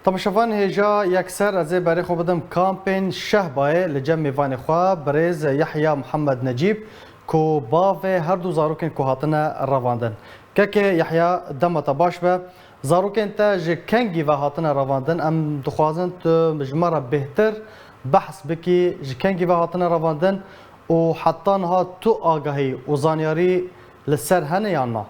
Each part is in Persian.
طب شوفان هجا يكسر از برای خو بدم کامپین شهبای لجم میوان خوا برز یحیی محمد نجیب کو باو هر دو زاروکن کو هاتنه رواندن که یحیی دمت باش به زاروکن تا جکنگی و هاتنه رواندن ام دخوازن تو مجمره بهتر بحث بکی جکنگی و هاتنه رواندن و حتی ها تو آگاهی و زانیاری لسر هنه یا نه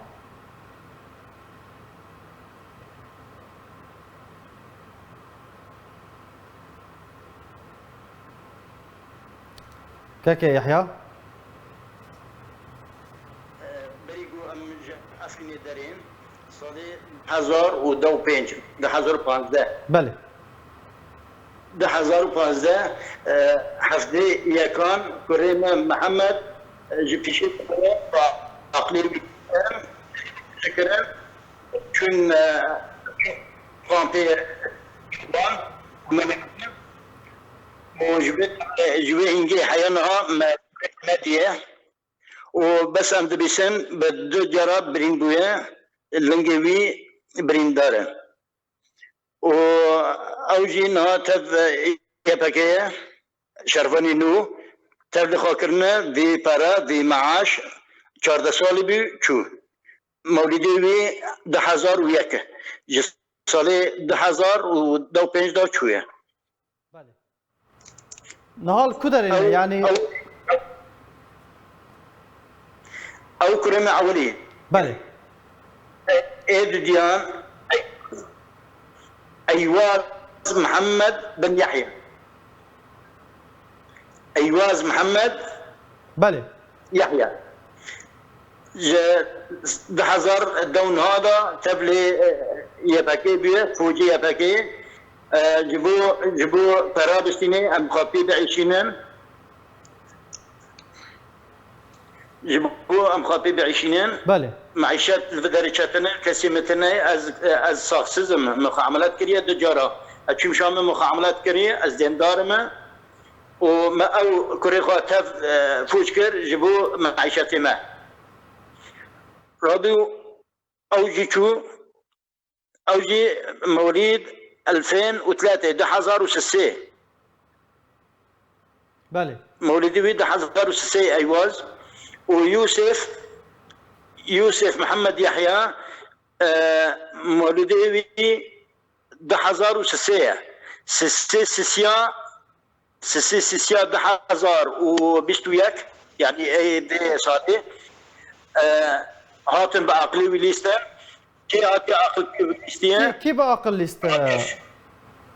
كاكي يحيى بريقو ام افكني دارين صدي 1025 1015 بله 1015 حفظي يكان كريم محمد جبتشي عقلي شكرا كن قامتي وجبت جوي هنجي حيانها مادية وبس أمد بسن بدو جراب برين بويا اللنجوي برين داره وأوجي نها تف يبكية شرفاني نو تف لخاكرنا في برا في معاش 14 سالي بي شو مولدي وي 2001 جس سالي 2025 دا شوية نهال كدرين يعني أو كريمة أولي بله إيد ديان أيواز محمد بن يحيى أيواز محمد بله يحيى ده حزر دون هذا تبلي يبكي بيه فوجي يبكي جبو فرابستيني ام خابي بعيشينن جبو ام خابي بعيشينن بله معيشات الفدريشاتنا كسيمتنا از ساخسزم مخاملات كريه دجارة اتشم شام مخاملات كريه از ديندارما وما او كوريخو تف فوشكر جبو معيشاتي ما رادو اوجي شو اوجي مواليد 2003 1006 بله مولدي بي 1006 ايواز ويوسف محمد يحيى مولدي بي 1006 سيسيا 1021 يعني اي دي صادي هاتن بعقلي وليستا كي هاتي عقل وليستيا كيف أقل ليست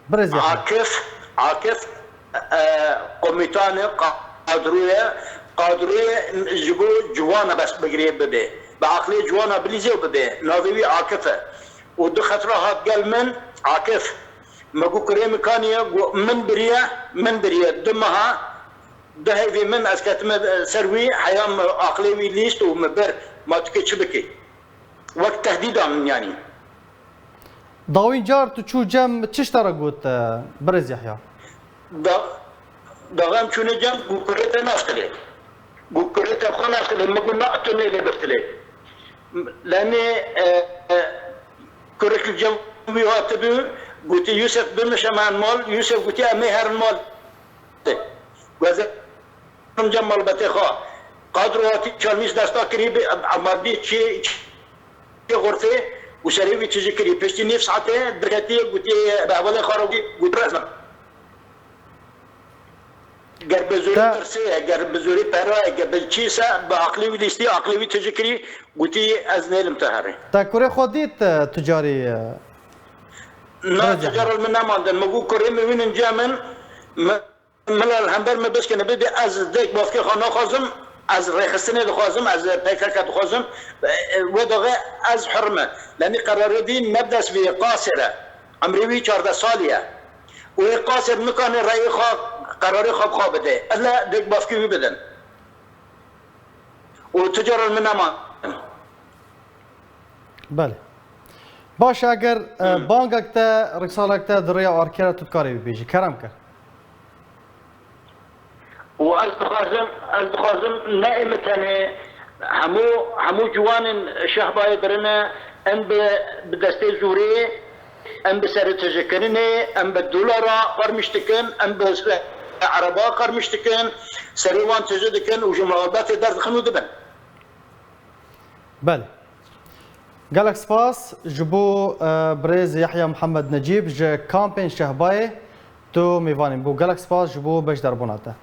برز يحيى عاكف قوميتاني قادروية جبو جوانا بس بقريب ببي بعقلي جوانا بليزي وببي ناظري عاكفة ودو خطرة هات قال من عاكف مقو كريم كانية من بريا دمها دهي من اسكتم سروي حيام عقلي ليست ومبر ما تكتش بكي وقت تهديد من يعني ضاوين جار تشو جم تشترى قوت برز يحيى داغام شو نجم بكرة ناقلة بكرة خنا ناقلة ما قلنا أتوني اللي بفتلي لأني كرة الجو بيواتبو قلت يوسف بن شمان مال يوسف قلت أميهر المال وزن جمال بتخا قادرواتي شالميس دستا قريب عمادي شيء غرفة وشريوي تيجي قريب بس نفس ساعته درجتي قلت بأول خارجي قلت رأسنا قرب زوري ترسيه قرب زوري براي قبل شيسا بعقلي وديستي عقلي وتجكري قلتي أزنيل متهري تا كوري خوديت تجاري لا تجار من نمان مقول كوري وين نجامن ملا الهمبر ما بس كنا بدي از ديك بافكي خانه خازم از ريخستني دخوازم از بيكاكا دخوازم ودغه از حرمه لاني قرار دي مبدس في قاصره عمري 14 ساليه وقاصر مكان الرأي قراري خاب بده الا ديك بافكي بدن وتجار المنامان بله باش اگر بانكك تا رسالك تا دريا واركيرا تذكاري بيجي كرمك والخازم نائمة همو جوان شهباي برنا ان بدستي زوري ام بسر تجكرني ام بالدولار قرمشتكن ام بالعربا قرمشتكن سريوان تجدكن وجمعات دار خنو دبن. بله. قالك سباس جبو بريز يحيى محمد نجيب ج كامبين شهباي تو ميفاني بو قالك سباس جبو باش دربوناته.